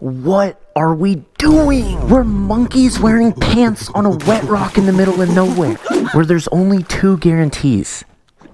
What are we doing? We're monkeys wearing pants on a wet rock in the middle of nowhere, where there's only two guarantees: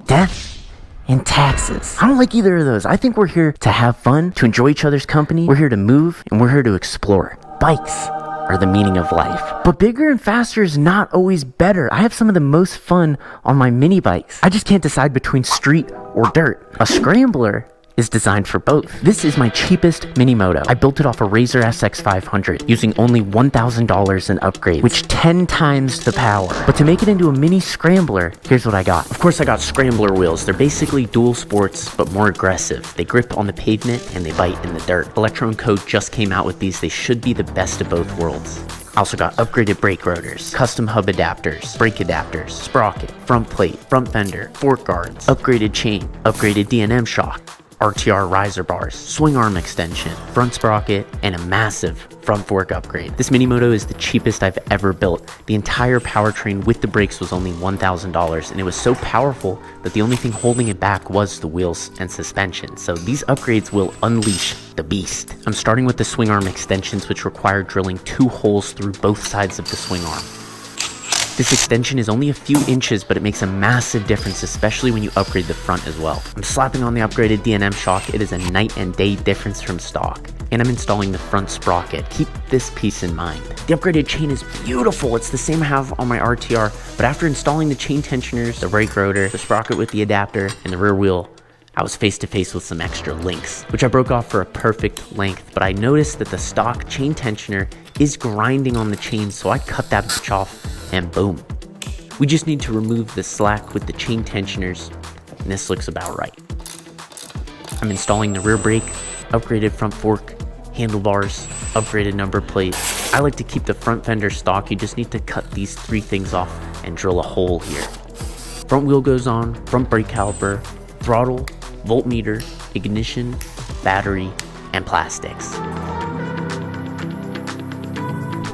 death and taxes. I don't like either of those. I think we're here to have fun, to enjoy each other's company. We're here to move, and we're here to explore. Bikes are the meaning of life. But bigger and faster is not always better. I have some of the most fun on my mini bikes. I just can't decide between street or dirt. A Scrambler is designed for both. This is my cheapest mini moto. I built it off a Razor SX 500 using only $1,000 in upgrades, which 10 times the power. But to make it into a mini Scrambler, here's what I got. Of course, I got Scrambler wheels. They're basically dual sports, but more aggressive. They grip on the pavement and they bite in the dirt. Electron Code just came out with these. They should be the best of both worlds. I also got upgraded brake rotors, custom hub adapters, brake adapters, sprocket, front plate, front fender, fork guards, upgraded chain, upgraded D&M shock, RTR riser bars, swing arm extension, front sprocket, and a massive front fork upgrade. This mini moto is the cheapest I've ever built. The entire powertrain with the brakes was only $1,000, and it was so powerful that the only thing holding it back was the wheels and suspension. So these upgrades will unleash the beast. I'm starting with the swing arm extensions, which require drilling 2 holes through both sides of the swing arm. This extension is only a few inches, but it makes a massive difference, especially when you upgrade the front as well. I'm slapping on the upgraded D&M shock. It is a night and day difference from stock. And I'm installing the front sprocket. Keep this piece in mind. The upgraded chain is beautiful. It's the same I have on my RTR, but after installing the chain tensioners, the brake rotor, the sprocket with the adapter, and the rear wheel, I was face to face with some extra links, which I broke off for a perfect length, but I noticed that the stock chain tensioner is grinding on the chain, so I cut that bitch off, and boom. We just need to remove the slack with the chain tensioners, and this looks about right. I'm installing the rear brake, upgraded front fork, handlebars, upgraded number plate. I like to keep the front fender stock. You just need to cut these 3 things off and drill a hole here. Front wheel goes on, front brake caliper, throttle, voltmeter, ignition, battery, and plastics.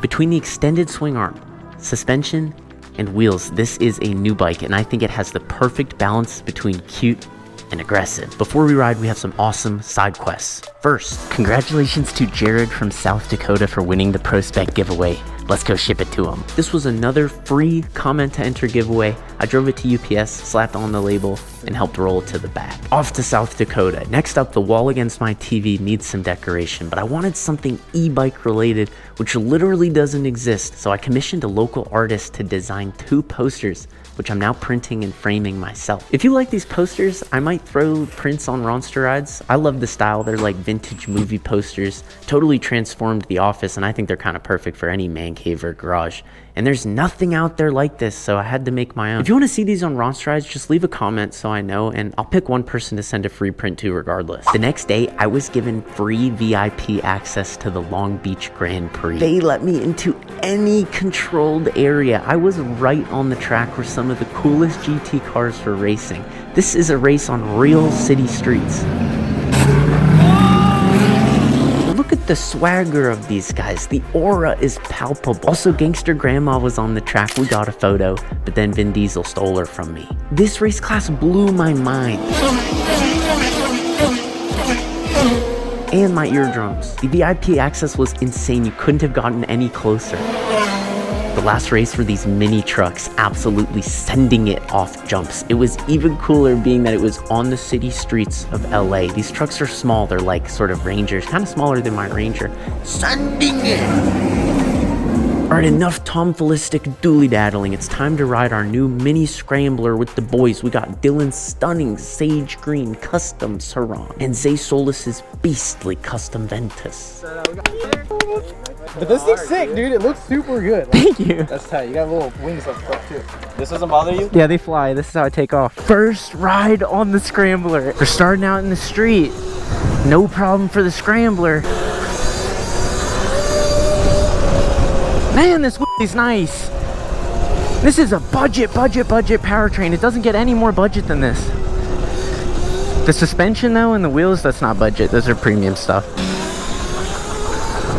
Between the extended swing arm, suspension, and wheels, this is a new bike, and I think it has the perfect balance between cute and aggressive. Before we ride, we have some awesome side quests. First, congratulations to Jared from South Dakota for winning the Prospect giveaway. Let's go ship it to him. This was another free comment to enter giveaway. I drove it to UPS, slapped on the label, and helped roll it to the back. Off to South Dakota. Next up, the wall against my TV needs some decoration, but I wanted something e-bike related, which literally doesn't exist. So I commissioned a local artist to design 2 posters, which I'm now printing and framing myself. If you like these posters, I might throw prints on Ronster rides. I love the style. They're like vintage movie posters, totally transformed the office, and I think they're kind of perfect for any man cave or garage. And there's nothing out there like this, so I had to make my own. If you want to see these on Ronster rides, just leave a comment so I know, and I'll pick one person to send a free print to regardless. The next day, I was given free VIP access to the Long Beach Grand Prix. They let me into any controlled area. I was right on the track where some of the coolest GT cars were racing. This is a race on real city streets. Look at the swagger of these guys. The aura is palpable. Also, Gangster Grandma was on the track. We got a photo, but then Vin Diesel stole her from me. This race class blew my mind. And my eardrums. The VIP access was insane. You couldn't have gotten any closer. The last race were these mini trucks absolutely sending it off jumps. It was even cooler being that it was on the city streets of LA. These trucks are small. They're like sort of Rangers, kind of smaller than my Ranger. Sending it! Alright, enough tomfoolistic dooley-daddling. It's time to ride our new mini Scrambler with the boys. We got Dylan's stunning sage green custom surron and Zay Solis's beastly custom Ventus. But this thing's sick, dude. It looks super good. Thank you. That's tight. You got little wings up front too. This doesn't bother you? Yeah, they fly. This is how I take off. First ride on the Scrambler. We're starting out in the street. No problem for the Scrambler. Man, this is nice. This is a budget powertrain. It doesn't get any more budget than this. The suspension though and the wheels, that's not budget. Those are premium stuff.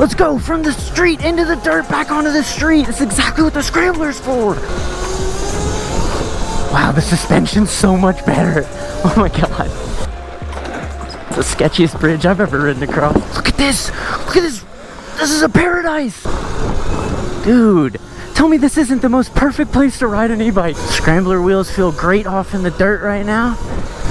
Let's go from the street into the dirt, back onto the street. It's exactly what the Scrambler's for. Wow, the suspension's so much better. Oh my god. It's the sketchiest bridge I've ever ridden across. Look at this. Look at this This is a paradise! Dude, tell me this isn't the most perfect place to ride an e-bike. Scrambler wheels feel great off in the dirt right now.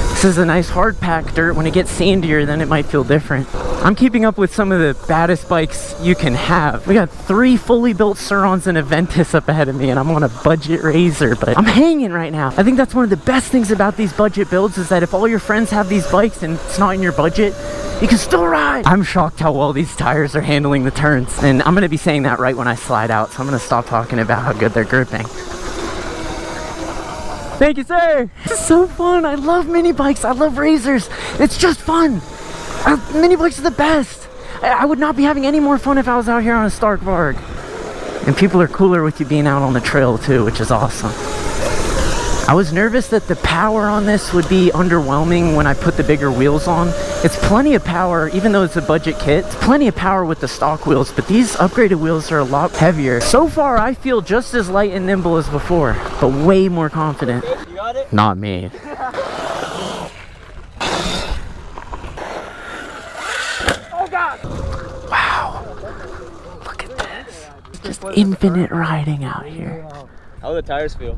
This is a nice hard pack dirt. When it gets sandier, then it might feel different. I'm keeping up with some of the baddest bikes you can have. We got 3 fully built Surrons and a Ventus up ahead of me, and I'm on a budget razor, but I'm hanging right now. I think that's one of the best things about these budget builds is that if all your friends have these bikes and it's not in your budget, you can still ride. I'm shocked how well these tires are handling the turns, and I'm gonna be saying that right when I slide out, so I'm gonna stop talking about how good they're gripping. Thank you, sir. This is so fun. I love mini bikes. I love razors. It's just fun. Mini bikes are the best. I would not be having any more fun if I was out here on a Stark Varg. And people are cooler with you being out on the trail too, which is awesome. I was nervous that the power on this would be underwhelming when I put the bigger wheels on. It's plenty of power, even though it's a budget kit. It's plenty of power with the stock wheels, but these upgraded wheels are a lot heavier. So far, I feel just as light and nimble as before, but way more confident. You got it? Not me. Oh God! Wow. Look at this. Just infinite riding out here. How do the tires feel?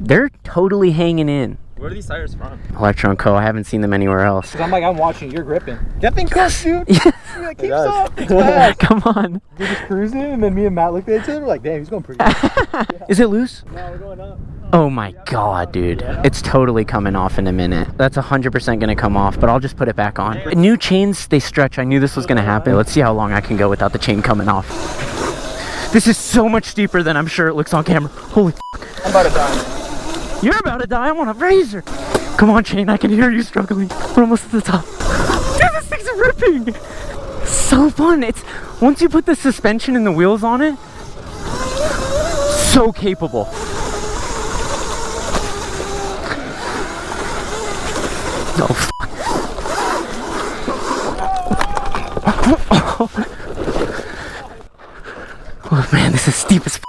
They're totally hanging in. Where are these tires from? Electron Co. I haven't seen them anywhere else. Cause I'm watching, you're gripping. That thing comes, dude. Yes. It keeps up. It's fast. Come on. We're just cruising, and then me and Matt looked at each other, like, damn, he's going pretty good. Is it loose? No, we're going up. Oh my God, dude. It's totally coming off in a minute. That's 100% gonna come off, but I'll just put it back on. New chains, they stretch. I knew this was gonna happen. Let's see how long I can go without the chain coming off. This is so much steeper than I'm sure it looks on camera. Holy f***. I'm about to die. You're about to die. I'm on a razor. Come on, chain. I can hear you struggling. We're almost at the top. Dude, this thing's ripping. So fun. It's once you put the suspension and the wheels on it, so capable. Oh, fuck. Oh man, this is steep as f***.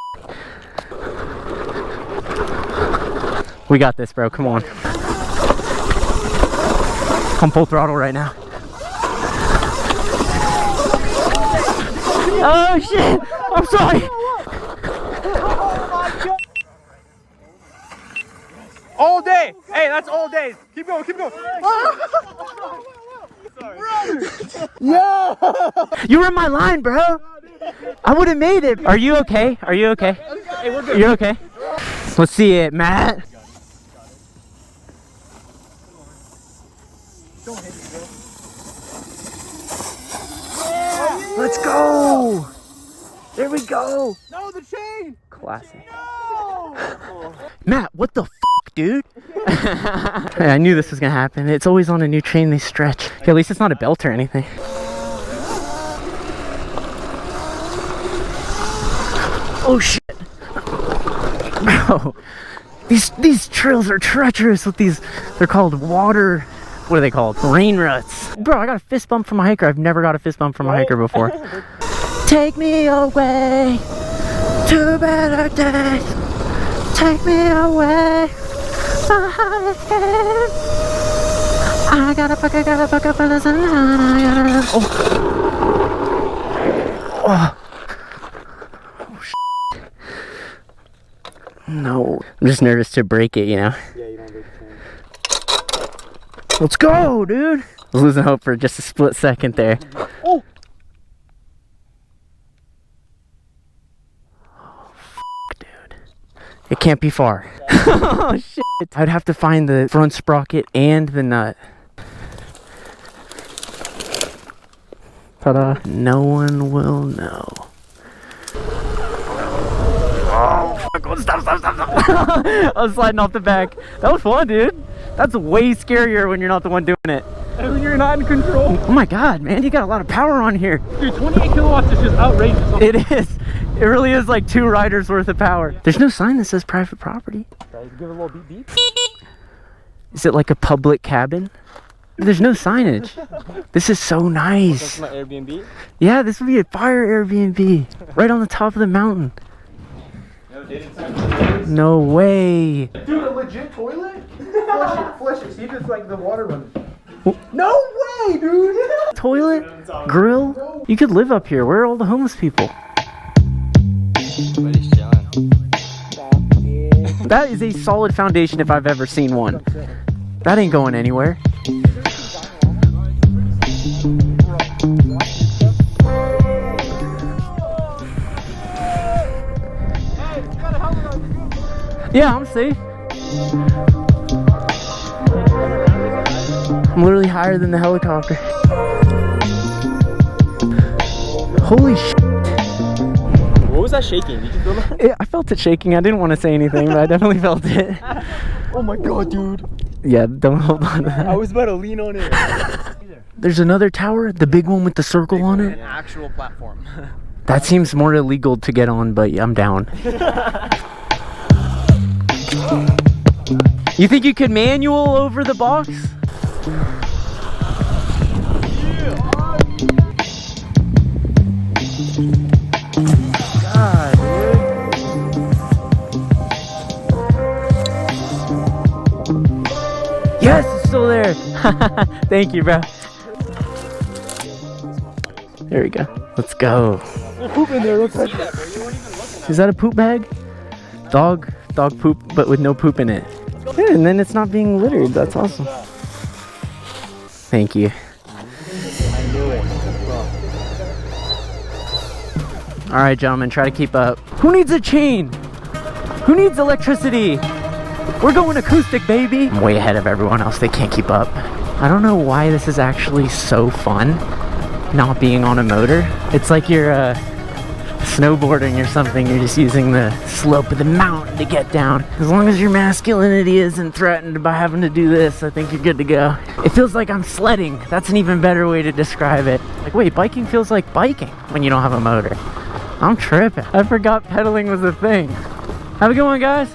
We got this, bro. Come on. I'm full throttle right now. Oh shit! I'm sorry. All day. Hey, that's all day. Keep going, keep going. Yeah. You were in my line, bro. I would have made it. Are you okay? Are you okay? Hey, we're good. You're okay? Let's see it, Matt. Let's go. There we go. No, the chain. Classic. No. Matt, what the f***, dude? I knew this was gonna happen. It's always on a new chain they stretch. Okay, at least it's not a belt or anything. Oh shit. Bro, these trails are treacherous with these, they're called water, what are they called? Rain ruts. Bro, I got a fist bump from a hiker. I've never got a fist bump from a hiker before. Take me away to better days. Take me away. I gotta fuck up in the sun. Oh. Oh shit. No. I'm just nervous to break it, you know? Yeah, you don't break the chain. Let's go, dude. I was losing hope for just a split second there. Oh. Dude. It can't be far. Oh shit. I'd have to find the front sprocket and the nut. Ta-da. No one will know. Oh, fuck. Stop. I was sliding off the back. That was fun, dude. That's way scarier when you're not the one doing it. And when you're not in control. Oh my God, man. You got a lot of power on here. Dude, 28 kilowatts is just outrageous. It is. It really is like 2 riders worth of power. There's no sign that says private property. Give it a little beep beep. Is it like a public cabin? There's no signage. This is so nice. That's my Airbnb. Yeah, this would be a fire Airbnb. Right on the top of the mountain. No way. Dude, a legit toilet? Flush it. See if it's like the water runs. No way, dude. Toilet? Grill? You could live up here. Where are all the homeless people? That is a solid foundation if I've ever seen one. That ain't going anywhere. Yeah, I'm safe. I'm literally higher than the helicopter. Holy shit. What was that shaking? Did you feel that? I felt it shaking. I didn't want to say anything, but I definitely felt it. Oh my god, dude. Yeah, don't hold on to that. I was about to lean on it. There's another tower, the big one with the circle on it. An actual platform. That seems more illegal to get on, but I'm down. You think you could manual over the box? God, dude. Yes, it's still there. Thank you, bro. There we go. Let's go. There's poop in there. Looks like. Is that a poop bag? Dog poop, but with no poop in it. Yeah, and then it's not being littered. That's awesome. Thank you. I knew it. All right, gentlemen, try to keep up. Who needs a chain? Who needs electricity? We're going acoustic, baby. I'm way ahead of everyone else. They can't keep up. I don't know why this is actually so fun, not being on a motor. It's like you're snowboarding or something. You're just using the slope of the mountain to get down. As long as your masculinity isn't threatened by having to do this, I think you're good to go. It feels like I'm sledding. That's an even better way to describe it. Like, wait, biking feels like biking when you don't have a motor. I'm tripping. I forgot pedaling was a thing. Have a good one, guys.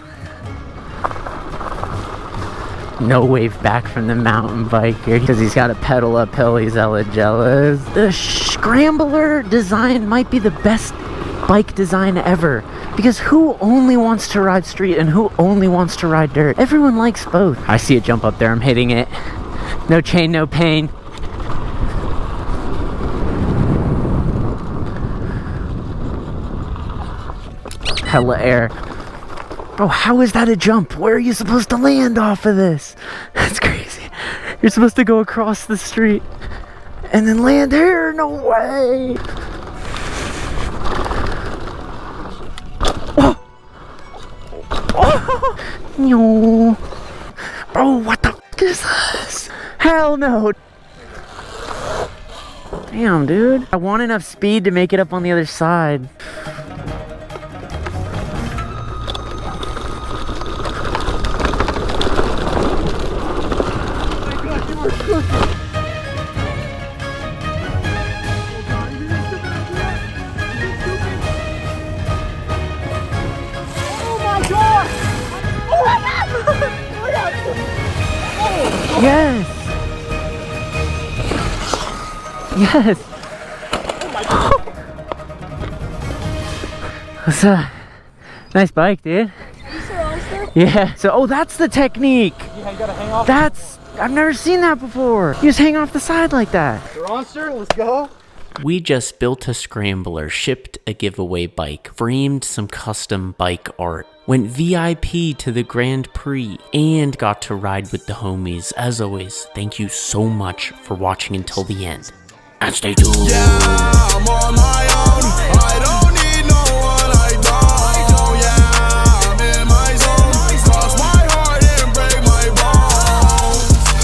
No wave back from the mountain biker because he's got to pedal uphill. He's hella jealous. The Scrambler design might be the best bike design ever, because who only wants to ride street and who only wants to ride dirt? Everyone likes both. I see it jump up there. I'm hitting it. No chain, no pain. Hella air. Bro, how is that a jump? Where are you supposed to land off of this? That's crazy. You're supposed to go across the street and then land here? No way. Oh. Oh. No. Bro, what the f is this? Hell no. Damn, dude. I want enough speed to make it up on the other side. Yes! Yes! Oh my god! What's up? Nice bike, dude. Yeah. So, oh, that's the technique. Yeah, you gotta hang off. I've never seen that before. You just hang off the side like that. Monster, let's go. We just built a Scrambler, shipped a giveaway bike, framed some custom bike art, went VIP to the Grand Prix, and got to ride with the homies. As always, thank you so much for watching until the end. And stay tuned. Yeah, I'm on my